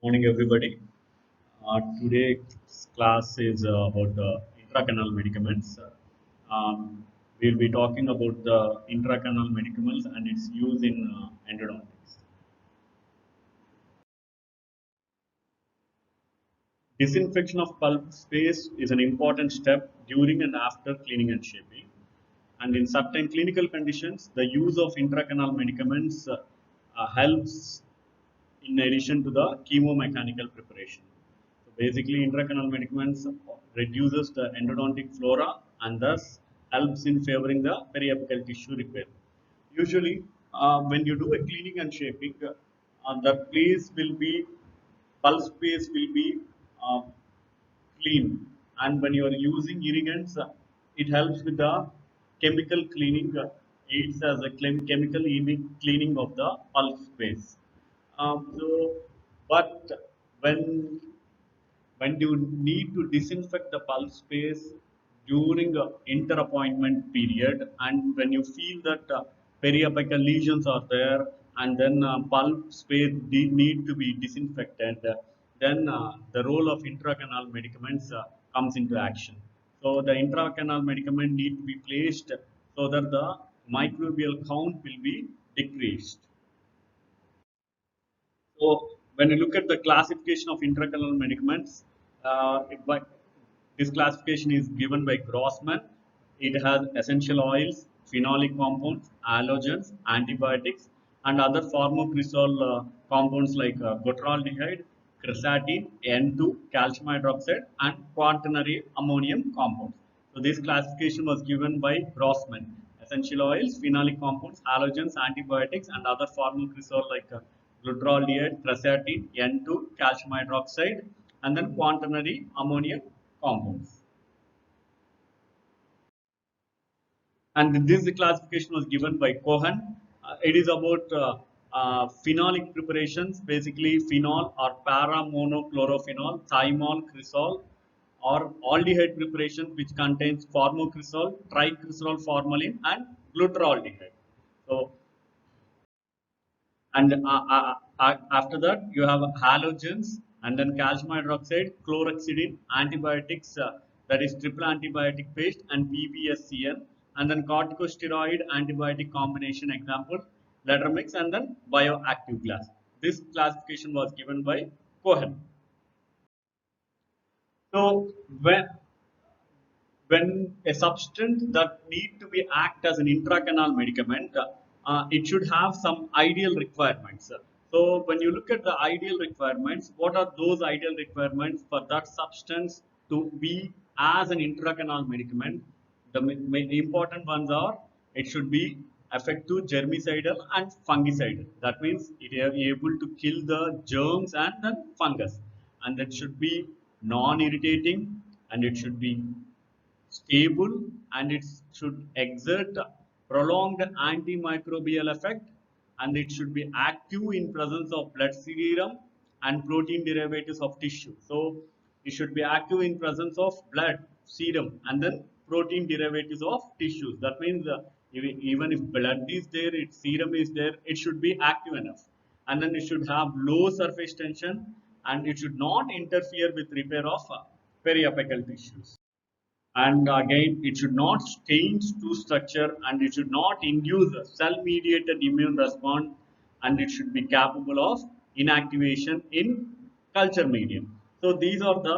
Morning, everybody. Today's class is about intracanal medicaments. We'll be talking about the intracanal medicaments and its use in endodontics. Disinfection of pulp space is an important step during and after cleaning and shaping. And in certain clinical conditions, the use of intracanal medicaments helps in addition to the chemomechanical preparation. So basically, intracanal medicaments reduces the endodontic flora and thus helps in favoring the periapical tissue repair. Usually, when you do a cleaning and shaping, the place will be pulse space will be uh, clean, and when you are using irrigants, it helps with the chemical cleaning, aids as a chemical cleaning of the pulse space. So, but when when you need to disinfect the pulse space during a inter-appointment period, and when you feel that periapical lesions are there, and then pulp space need to be disinfected, then the role of intracanal medicaments comes into action. So the intracanal medicament need to be placed so that the microbial count will be decreased. So when you look at the classification of intracanal medicaments, this classification is given by Grossman. It has essential oils, phenolic compounds, allergens, antibiotics, and other pharmacresol compounds like glutaraldehyde, quercetin, N2, calcium hydroxide, and quaternary ammonium compounds. So this classification was given by Grossman. Essential oils, phenolic compounds, allergens, antibiotics, and other pharmacresol like glutaraldehyde, quercetin, N2, calcium hydroxide, and then quaternary ammonium compounds. And this classification was given by Cohen. It is about phenolic preparations, basically phenol or paramonochlorophenol, thymol, cresol, or aldehyde preparation which contains formocresol, tricresol formalin, and glutaraldehyde. So and after that you have halogens, and then calcium hydroxide, chlorhexidine, antibiotics, that is triple antibiotic paste, and PBSCN, and then corticosteroid antibiotic combination example Ledramix, and then bioactive glass. This classification was given by Cohen. So when a substance that need to be act as an intracanal medicament, it should have some ideal requirements. So when you look at the ideal requirements, what are those ideal requirements for that substance to be as an intracanal medicament? The important ones are it should be effective germicidal and fungicidal. That means it is able to kill the germs and the fungus, and that should be non-irritating, and it should be stable, and it should exert prolonged antimicrobial effect, and it should be active in presence of blood serum and protein derivatives of tissue. So it should be active in presence of blood serum and then protein derivatives of tissues. That means even if blood is there, its serum is there, it should be active enough, and then it should have low surface tension, and it should not interfere with repair of periapical tissues. And again, it should not change to structure, and it should not induce a cell mediated immune response, and it should be capable of inactivation in culture medium. So these are the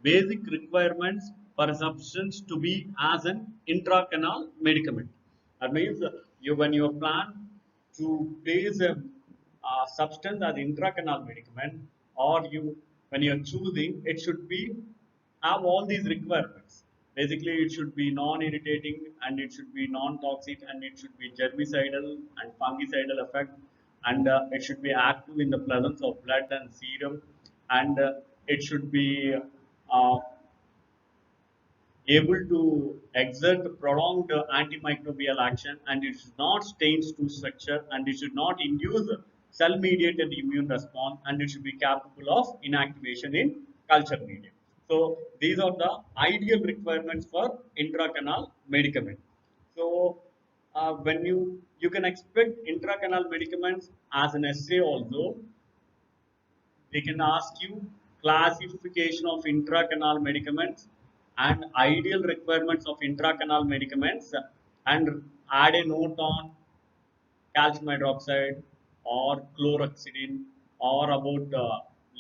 basic requirements for a substance to be as an intracanal medicament. That means when you plan to place a substance as intracanal medicament, or you when you are choosing, it should be have all these requirements. Basically, it should be non-irritating, and it should be non-toxic, and it should be germicidal and fungicidal effect, and it should be active in the presence of blood and serum, and it should be uh, able to exert prolonged antimicrobial action, and it should not stain to structure, and it should not induce cell mediated immune response, and it should be capable of inactivation in culture medium. So these are the ideal requirements for intracanal medicament. So when you can expect intracanal medicaments as an essay also. they can ask you classification of intracanal medicaments and ideal requirements of intracanal medicaments, and add a note on calcium hydroxide or chlorhexidine or about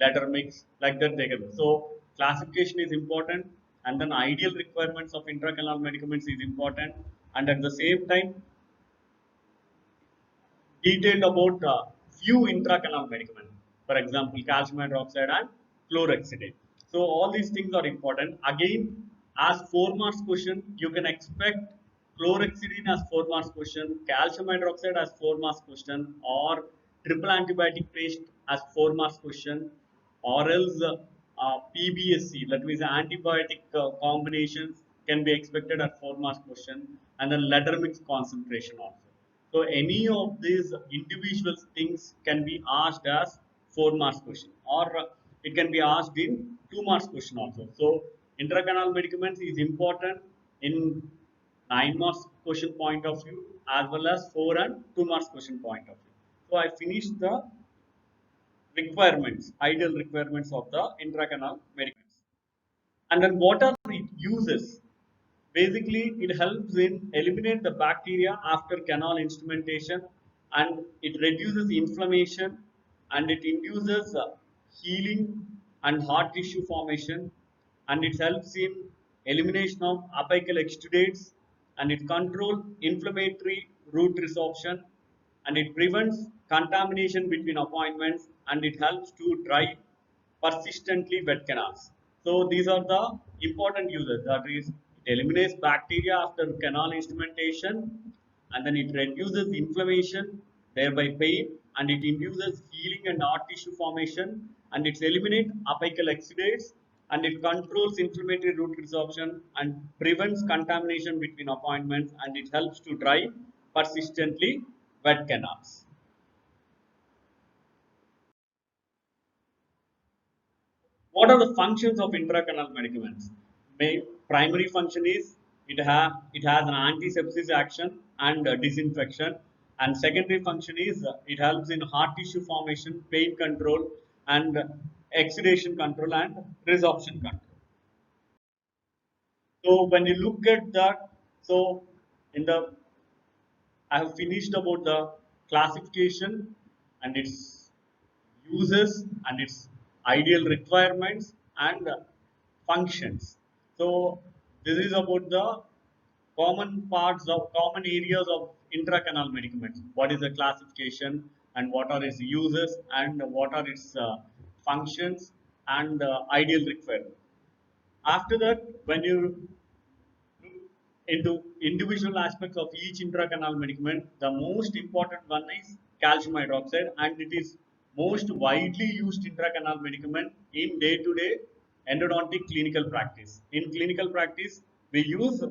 letter mix, like that they can. So classification is important, and then ideal requirements of intracanal medicaments is important, and at the same time detailed about few intracanal medicaments, for example, calcium hydroxide and chlorhexidine. So all these things are important. Again, as 4 marks question, you can expect chlorhexidine as 4 marks question, calcium hydroxide as 4 marks question, or triple antibiotic paste as 4 marks question, or else PBSC, that means antibiotic combinations can be expected at 4 marks question, and then letter mix concentration also. So any of these individual things can be asked as 4 marks question, or it can be asked in 2 marks question also. So intracanal medicaments is important in 9 marks question point of view, as well as 4 and 2 marks question point of view. So I finished the requirements, ideal requirements of the intracanal medicaments. And then what are its uses? Basically, it helps in eliminate the bacteria after canal instrumentation, and it reduces inflammation, and it induces healing and hard tissue formation, and it helps in elimination of apical exudates, and it controls inflammatory root resorption, and it prevents contamination between appointments, and it helps to dry persistently wet canals. So these are the important uses. That is, it eliminates bacteria after canal instrumentation, and then it reduces inflammation, thereby pain, and it induces healing and hard tissue formation, and it eliminates apical exudates, and it controls inflammatory root resorption and prevents contamination between appointments, and it helps to dry persistently wet canals. What are the functions of intracanal medicaments? Primary function is it has an antisepsis action and disinfection, and secondary function is it helps in hard tissue formation, pain control, and exudation control and resorption control. So when you look at that, so in the I have finished about the classification and its uses and its ideal requirements and functions. So this is about the common areas of intracanal medicaments. What is the classification, and what are its uses, and what are its functions and ideal requirements. After that, when you into individual aspects of each intracanal medicament, the most important one is calcium hydroxide, and it is most widely used intracanal medicament in day-to-day endodontic clinical practice. In clinical practice, we use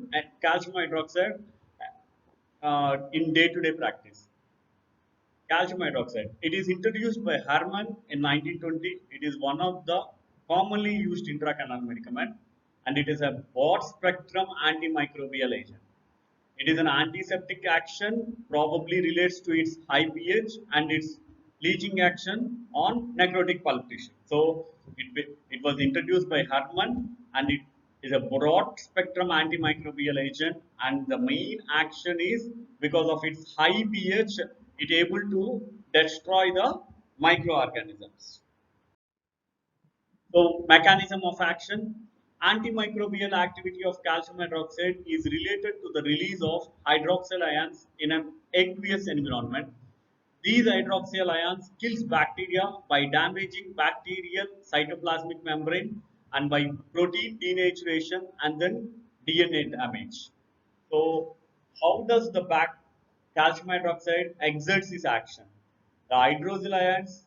calcium hydroxide in day-to-day practice. Calcium hydroxide. It is introduced by Hermann in 1920. It is one of the commonly used intracanal medicament, and it is a broad spectrum antimicrobial agent. It is an antiseptic action, probably relates to its high pH and its leaching action on necrotic pulp tissue. So it was introduced by Hermann, and it is a broad spectrum antimicrobial agent, and the main action is because of its high pH, it able to destroy the microorganisms. So mechanism of action, antimicrobial activity of calcium hydroxide is related to the release of hydroxyl ions in an aqueous environment. These hydroxyl ions kills bacteria by damaging bacterial cytoplasmic membrane and by protein denaturation and then DNA damage. So how does the calcium hydroxide exerts its action? The hydroxyl ions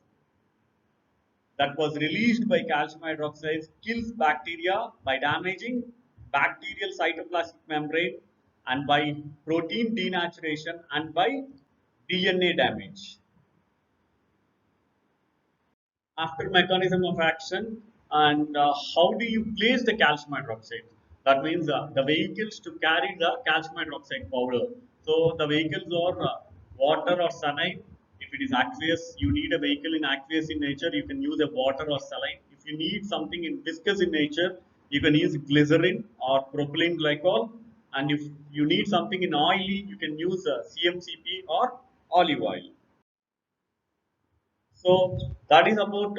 that was released by calcium hydroxide kills bacteria by damaging bacterial cytoplasmic membrane and by protein denaturation and by DNA damage. After mechanism of action, and how do you place the calcium hydroxide? That means the vehicles to carry the calcium hydroxide powder. So the vehicles are water or sunlight. If it is aqueous, you need a vehicle in aqueous in nature, you can use a water or saline. If you need something in viscous in nature, you can use glycerin or propylene glycol. And if you need something in oily, you can use CMCP or olive oil. So that is about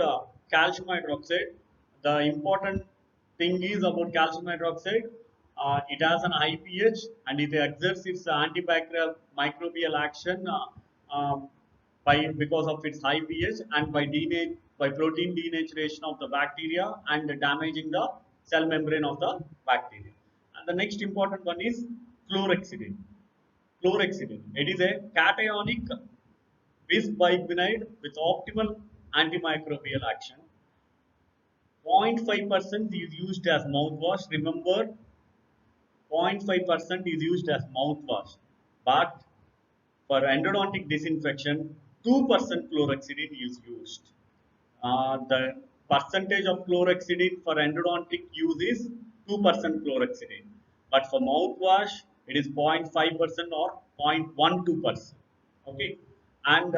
calcium hydroxide. The important thing is about calcium hydroxide. It has an high pH and it exerts its antibacterial microbial action by because of its high pH and by protein denaturation of the bacteria and damaging the cell membrane of the bacteria. And the next important one is chlorhexidine. Chlorhexidine. It is a cationic bisbicarbonate with optimal antimicrobial action. 0.5% is used as mouthwash. Remember, 0.5% is used as mouthwash. But for endodontic disinfection, 2% chlorhexidine is used. The percentage of chlorhexidine for endodontic use is 2% chlorhexidine. But for mouthwash, it is 0.5% or 0.12%. Okay, and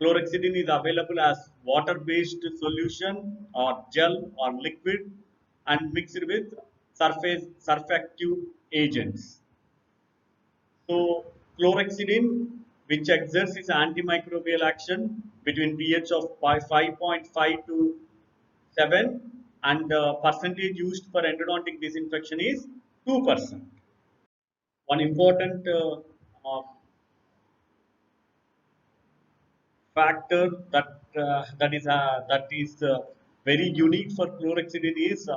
chlorhexidine is available as water-based solution or gel or liquid and mixed with surfactant agents. So chlorhexidine, which exerts its antimicrobial action between pH of 5.5 to 7, and the percentage used for endodontic disinfection is 2%. One important factor that is very unique for chlorhexidine is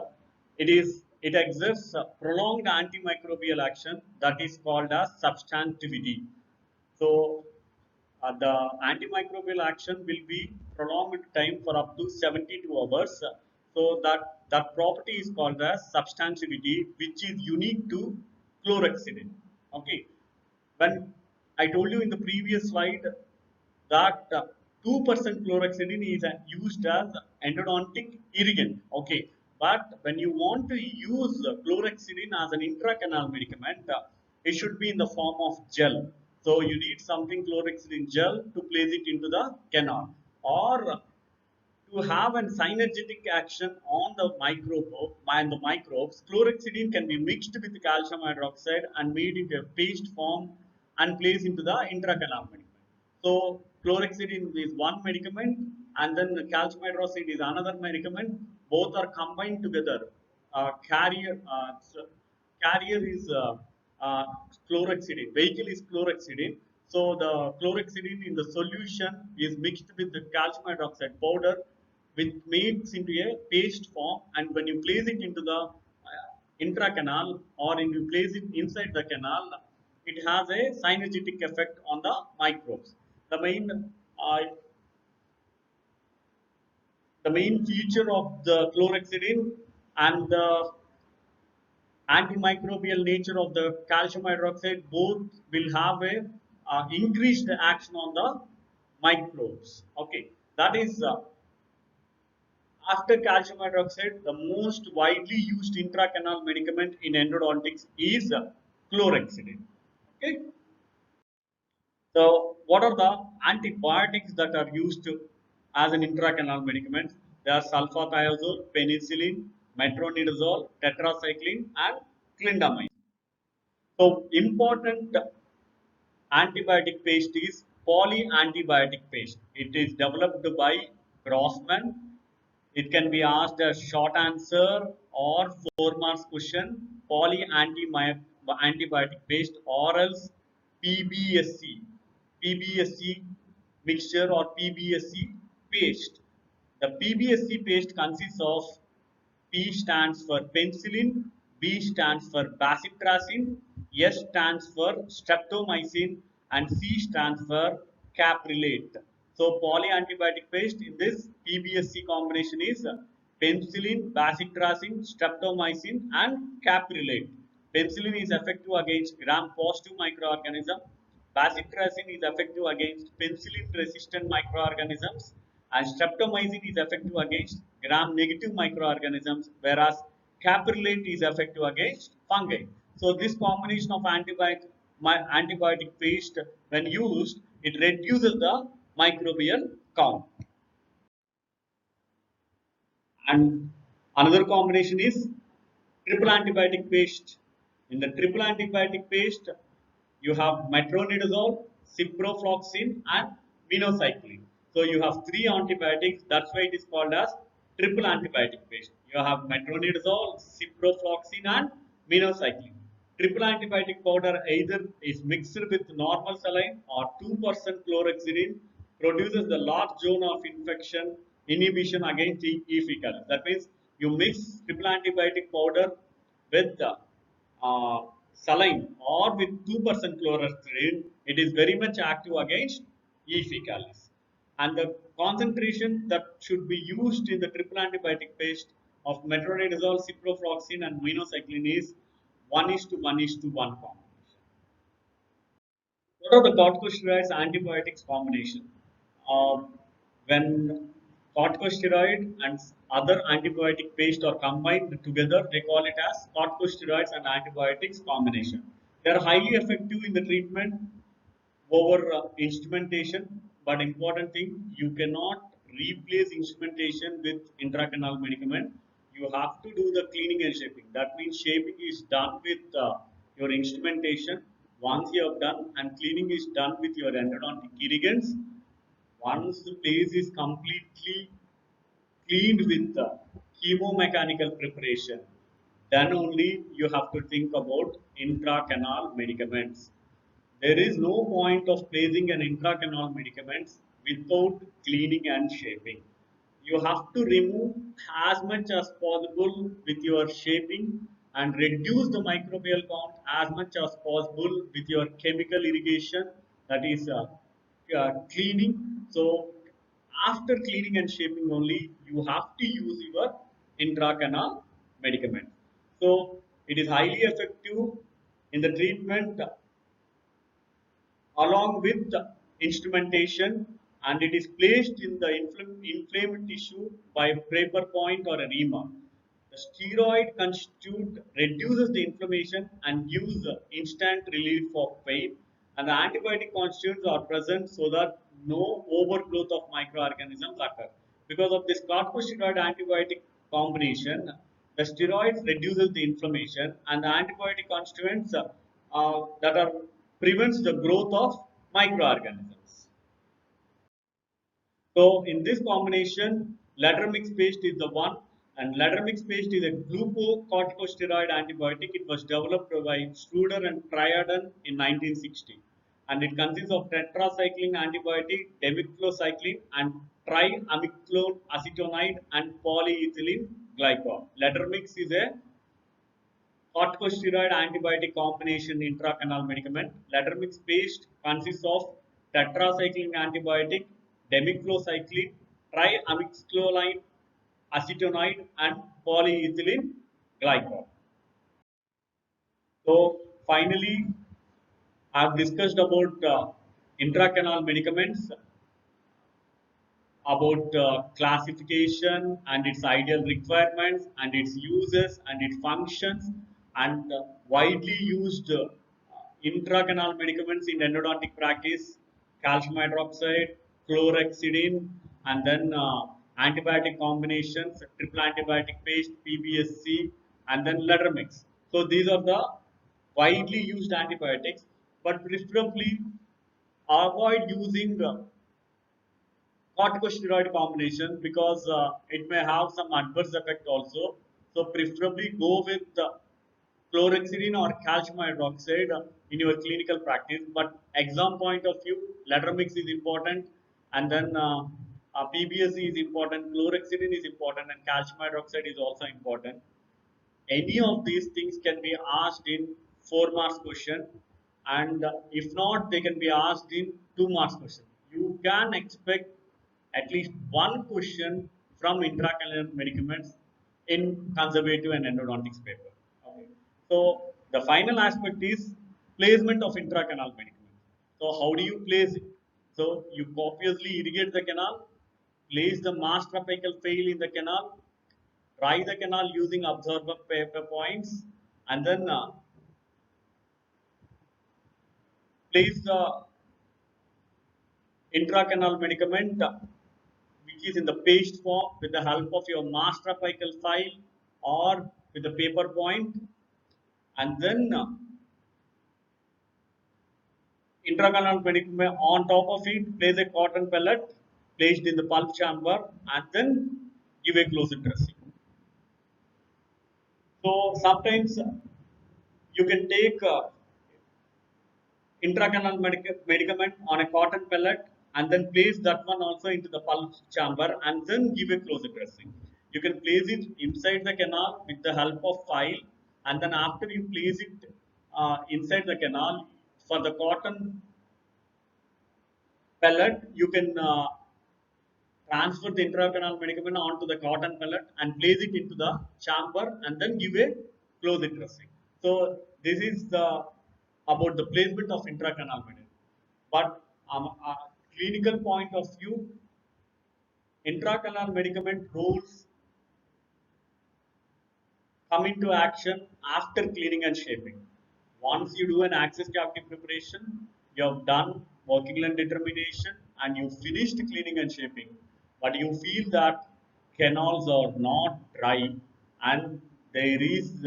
it exerts prolonged antimicrobial action that is called as substantivity. So the antimicrobial action will be prolonged time for up to 72 hours. So that property is called as substantivity, which is unique to chlorhexidine. Okay, when I told you in the previous slide that 2% chlorhexidine is used as endodontic irrigant. Okay, but when you want to use chlorhexidine as an intracanal medicament, it should be in the form of gel. So you need something chlorhexidine gel to place it into the canal, or to have a synergetic action on the microbes, chlorhexidine can be mixed with calcium hydroxide and made into a paste form and placed into the intracanal medicament. So chlorhexidine is one medicament and then calcium hydroxide is another medicament. Both are combined together. Carrier is uh, chlorhexidine. Vehicle is chlorhexidine. So the chlorhexidine in the solution is mixed with the calcium hydroxide powder, which makes into a paste form. And when you place it into the intracanal or when you place it inside the canal, it has a synergetic effect on the microbes. The main uh, the main feature of the chlorhexidine and the antimicrobial nature of the calcium hydroxide both will have a increased action on the microbes. Okay, that is after calcium hydroxide, the most widely used intracanal medicament in endodontics is chlorhexidine. Okay, so what are the antibiotics that are used as an intracanal medicament? They are sulfathiazole, penicillin, metronidazole, tetracycline, and clindamycin. So important antibiotic paste is polyantibiotic paste. It is developed by Grossman. It can be asked as short answer or 4 marks question. Polyantibiotic paste or else PBSC. PBSC mixture or PBSC paste. The PBSC paste consists of P stands for penicillin, B stands for bacitracin, S stands for streptomycin, and C stands for caprylate. So polyantibiotic paste in this PBSC combination is penicillin, bacitracin, streptomycin, and caprylate. Penicillin is effective against gram-positive microorganism. Bacitracin is effective against penicillin-resistant microorganisms, and streptomycin is effective against gram-negative microorganisms, whereas caprylate is effective against fungi. So this combination of antibiotic paste, when used, it reduces the microbial count. And another combination is triple antibiotic paste. In the triple antibiotic paste, you have metronidazole, ciprofloxacin, and minocycline. So you have three antibiotics. That's why it is called as triple antibiotic paste. You have metronidazole, ciprofloxacin, and minocycline. Triple antibiotic powder either is mixed with normal saline or 2% chlorhexidine, produces the large zone of infection inhibition against E. faecalis. That means you mix triple antibiotic powder with uh, saline or with 2% chlorhexidine, it is very much active against E. faecalis. And the concentration that should be used in the triple antibiotic paste of metronidazole, ciprofloxacin, and minocycline is 1:1:1 combination. What are the corticosteroids antibiotics combination? When corticosteroid and other antibiotic paste are combined together, they call it as corticosteroids and antibiotics combination. They are highly effective in the treatment over instrumentation, but important thing, you cannot replace instrumentation with intracanal medicament. You have to do the cleaning and shaping. That means shaping is done with your instrumentation. Once you have done, and cleaning is done with your endodontic irrigants. Once the place is completely cleaned with chemomechanical preparation, then only you have to think about intracanal medicaments. There is no point of placing an intracanal medicaments without cleaning and shaping. You have to remove as much as possible with your shaping and reduce the microbial count as much as possible with your chemical irrigation, that is cleaning. So after cleaning and shaping only you have to use your intracanal medicament. So it is highly effective in the treatment along with the instrumentation, and it is placed in the inflamed tissue by Draper point or edema. The steroid constitute reduces the inflammation and gives instant relief of pain, and the antibiotic constituents are present so that no overgrowth of microorganisms occur. Because of this corticosteroid antibiotic combination, the steroids reduces the inflammation and the antibiotic constituents that are prevents the growth of microorganisms. So in this combination, Laddermix paste is the one, and Laddermix paste is a glucocorticosteroid antibiotic. It was developed by Struder and Triaden in 1960, and it consists of tetracycline antibiotic, demiclocycline, and triamiclone acetonide and polyethylene glycol. Laddermix is a corticosteroid antibiotic combination intracanal medicament. Laddermix paste consists of tetracycline antibiotic, demiclocycline, triamcinolone acetonide, and polyethylene glycol. So finally, I have discussed about intracanal medicaments, about classification and its ideal requirements and its uses and its functions, and widely used intracanal medicaments in endodontic practice, calcium hydroxide, chlorhexidine, and then antibiotic combinations, triple antibiotic paste, PBSC, and then Laddermix. So these are the widely used antibiotics, but preferably avoid using corticosteroid combination because it may have some adverse effect also. So preferably go with chlorhexidine or calcium hydroxide in your clinical practice. But exam point of view, Laddermix is important, and then PBSC is important, chlorhexidine is important, and calcium hydroxide is also important. Any of these things can be asked in 4 marks question, and if not, they can be asked in 2 marks question. You can expect at least one question from intracanal medicaments in conservative and endodontics paper. Okay. So the final aspect is placement of intracanal medicament. So how do you place it? So you copiously irrigate the canal, place the master apical file in the canal, dry the canal using absorbent paper points, and then place the Intracanal medicament, which is in the paste form with the help of your master apical file or with the paper point, and then intracanal medicament on top of it place a cotton pellet placed in the pulp chamber and then give a closed dressing. So sometimes you can take intracanal medicament on a cotton pellet and then place that one also into the pulp chamber and then give a closed dressing. You can place it inside the canal with the help of file, and then after you place it inside the canal for the cotton pellet, you can transfer the intracanal medicament onto the cotton pellet and place it into the chamber and then give a closed dressing. So this is the about the placement of intracanal medicament. But clinical point of view, intracanal medicament roles come into action after cleaning and shaping. Once you do an access cavity preparation, you have done working length determination and you finished cleaning and shaping, but you feel that canals are not dry and there is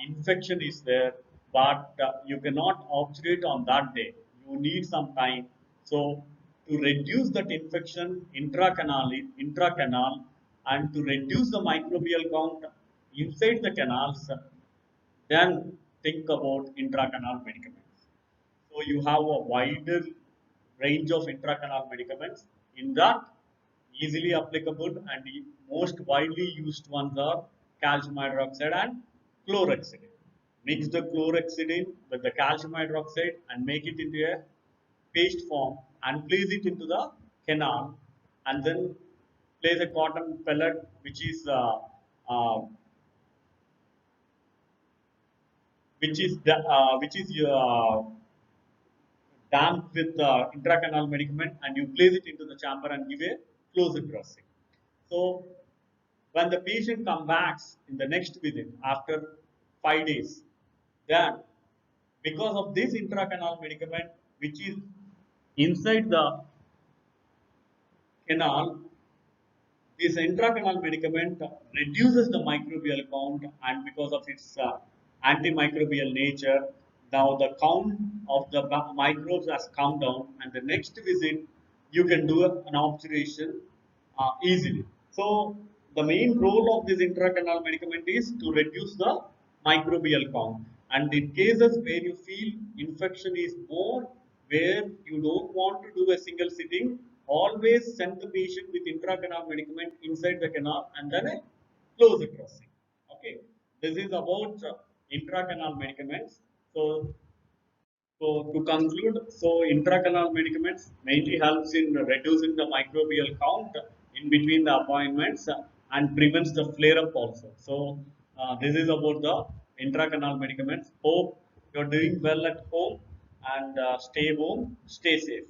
infection is there, but you cannot obturate on that day. You need some time. So to reduce that infection intracanal, and to reduce the microbial count inside the canals, then think about intracanal medicaments. So you have a wider range of intracanal medicaments. In that, easily applicable and the most widely used ones are calcium hydroxide and chlorhexidine. Mix the chlorhexidine with the calcium hydroxide and make it into a paste form and place it into the canal, and then place a cotton pellet uh, which is damped with intracanal medicament, and you place it into the chamber and give a closed dressing. So when the patient comes back in the next visit after 5 days, then because of this intracanal medicament which is inside the canal, this intracanal medicament reduces the microbial count, and because of its antimicrobial nature, now the count of the microbes has come down, and the next visit you can do an observation easily. So the main role of this intracanal medicament is to reduce the microbial count. And in cases where you feel infection is more, where you don't want to do a single sitting, always send the patient with intracanal medicament inside the canal and then a close the dressing. Okay, this is about intracanal medicaments. So to conclude, so intracanal medicaments mainly helps in reducing the microbial count in between the appointments and prevents the flare up also. So this is about the intracanal medicaments. Hope you're doing well at home and stay home, stay safe.